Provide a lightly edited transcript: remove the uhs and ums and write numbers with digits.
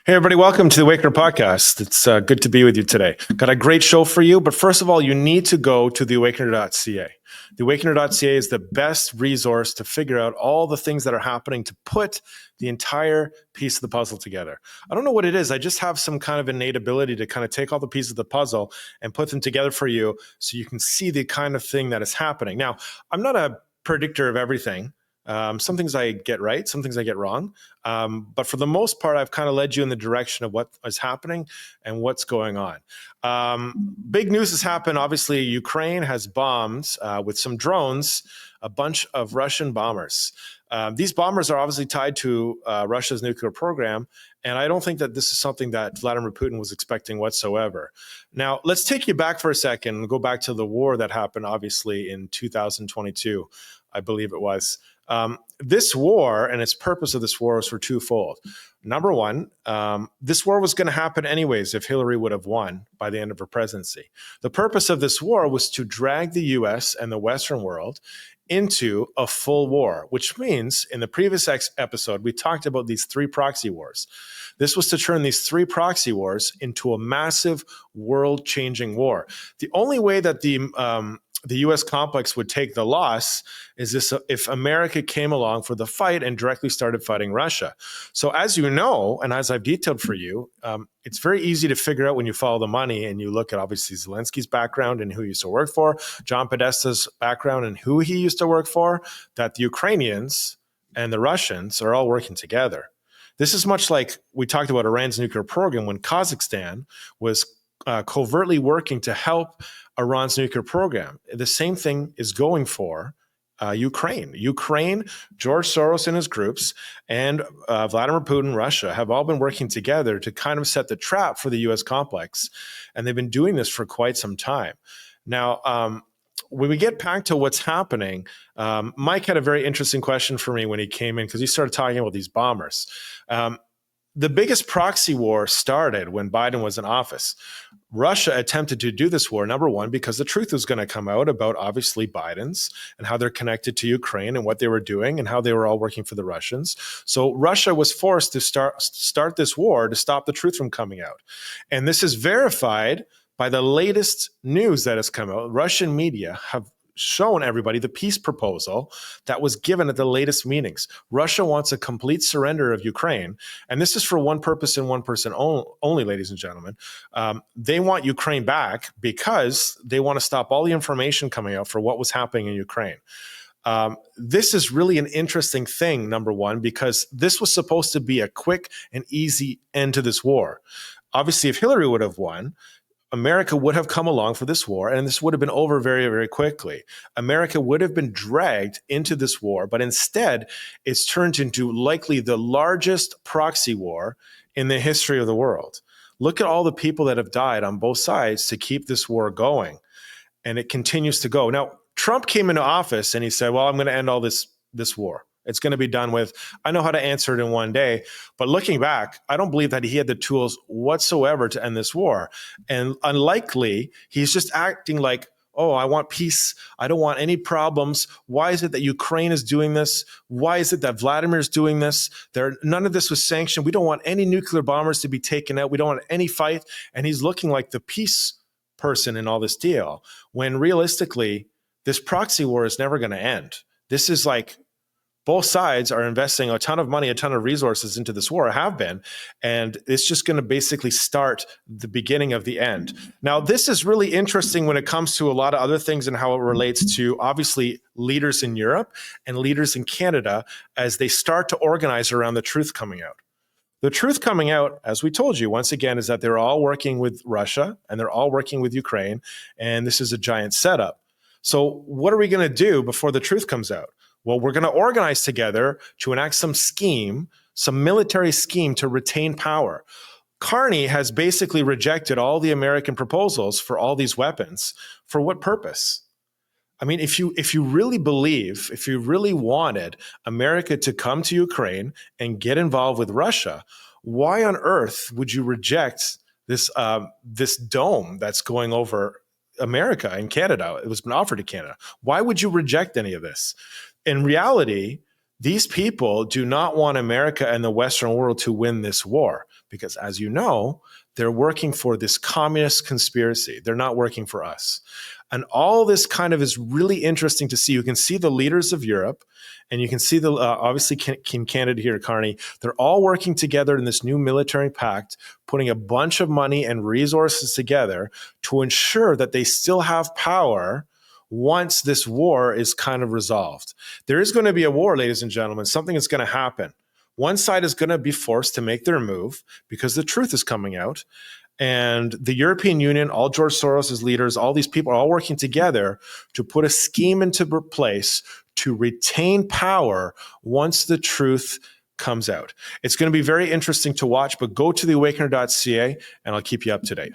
Hey, everybody, welcome to the Awakener podcast. It's good to be with you today. Got a great show for you, but first of all, you need to go to theawakener.ca. Theawakener.ca is the best resource to figure out all the things that are happening to put the entire piece of the puzzle together. I don't know what it is. I just have some kind of innate ability to kind of take all the pieces of the puzzle and put them together for you so you can see the kind of thing that is happening. Now, I'm not a predictor of everything. Some things I get right, some things I get wrong. But for the most part, I've kind of led you in the direction of what is happening and what's going on. Big news has happened. Obviously, Ukraine has bombed with some drones a bunch of Russian bombers. These bombers are obviously tied to Russia's nuclear program. And I don't think that this is something that Vladimir Putin was expecting whatsoever. Now, let's take you back for a second and go back to the war that happened, obviously, in 2022, I believe it was. This war and its purpose of this war was for twofold. Number one, this war was going to happen anyways if Hillary would have won by the end of her presidency. The purpose of this war was to drag the US and the Western world into a full war, which means in the previous episode, we talked about these three proxy wars. This was to turn these three proxy wars into a massive world-changing war. The only way that the U.S. complex would take the loss is this if America came along for the fight and directly started fighting Russia. So as you know, and as I've detailed for you, it's very easy to figure out when you follow the money and you look at obviously Zelensky's background and who he used to work for, John Podesta's background and who he used to work for, that the Ukrainians and the Russians are all working together. This is much like we talked about Iran's nuclear program when Kazakhstan was covertly working to help Iran's nuclear program. The same thing is going for Ukraine. Ukraine, George Soros and his groups, and Vladimir Putin, Russia, have all been working together to kind of set the trap for the U.S. complex. And they've been doing this for quite some time. Now, when we get back to what's happening, Mike had a very interesting question for me when he came in because he started talking about these bombers. The biggest proxy war started when Biden was in office. Russia attempted to do this war, number one, because the truth was going to come out about obviously Biden's and how they're connected to Ukraine and what they were doing and how they were all working for the Russians. So Russia was forced to start this war to stop the truth from coming out. And this is verified by the latest news that has come out. Russian media have shown everybody the peace proposal that was given at the latest meetings. Russia wants a complete surrender of Ukraine. And this is for one purpose and one person only, ladies and gentlemen. They want Ukraine back because they want to stop all the information coming out for what was happening in Ukraine. This is really an interesting thing, number one, because this was supposed to be a quick and easy end to this war. Obviously, if Hillary would have won, America would have come along for this war, and this would have been over very, very quickly. America would have been dragged into this war, but instead, it's turned into likely the largest proxy war in the history of the world. Look at all the people that have died on both sides to keep this war going, and it continues to go. Now, Trump came into office, and he said, well, I'm going to end all this war. It's going to be done with. I know how to answer it in one day. But looking back, I don't believe that he had the tools whatsoever to end this war. And unlikely, he's just acting like, oh, I want peace. I don't want any problems. Why is it that Ukraine is doing this? Why is it that Vladimir is doing this? None of this was sanctioned. We don't want any nuclear bombers to be taken out. We don't want any fight. And he's looking like the peace person in all this deal, when realistically, this proxy war is never going to end. This is like, both sides are investing a ton of money, a ton of resources into this war, have been, and it's just going to basically start the beginning of the end. Now, this is really interesting when it comes to a lot of other things and how it relates to, obviously, leaders in Europe and leaders in Canada as they start to organize around the truth coming out. The truth coming out, as we told you, once again, is that they're all working with Russia and they're all working with Ukraine, and this is a giant setup. So what are we going to do before the truth comes out? Well, we're going to organize together to enact some scheme, some military scheme to retain power. Carney has basically rejected all the American proposals for all these weapons. For what purpose? I mean, if you really believe, if you really wanted America to come to Ukraine and get involved with Russia, why on earth would you reject this dome that's going over America and Canada? It was been offered to Canada. Why would you reject any of this? In reality, these people do not want America and the Western world to win this war because as you know, they're working for this communist conspiracy. They're not working for us. And all this kind of is really interesting to see. You can see the leaders of Europe, and you can see the obviously King Canada here, Carney. They're all working together in this new military pact, putting a bunch of money and resources together to ensure that they still have power once this war is kind of resolved. There is going to be a war, ladies and gentlemen. Something is going to happen. One side is going to be forced to make their move because the truth is coming out. And the European Union, all George Soros' leaders, all these people are all working together to put a scheme into place to retain power once the truth comes out. It's going to be very interesting to watch, but go to theawakener.ca and I'll keep you up to date.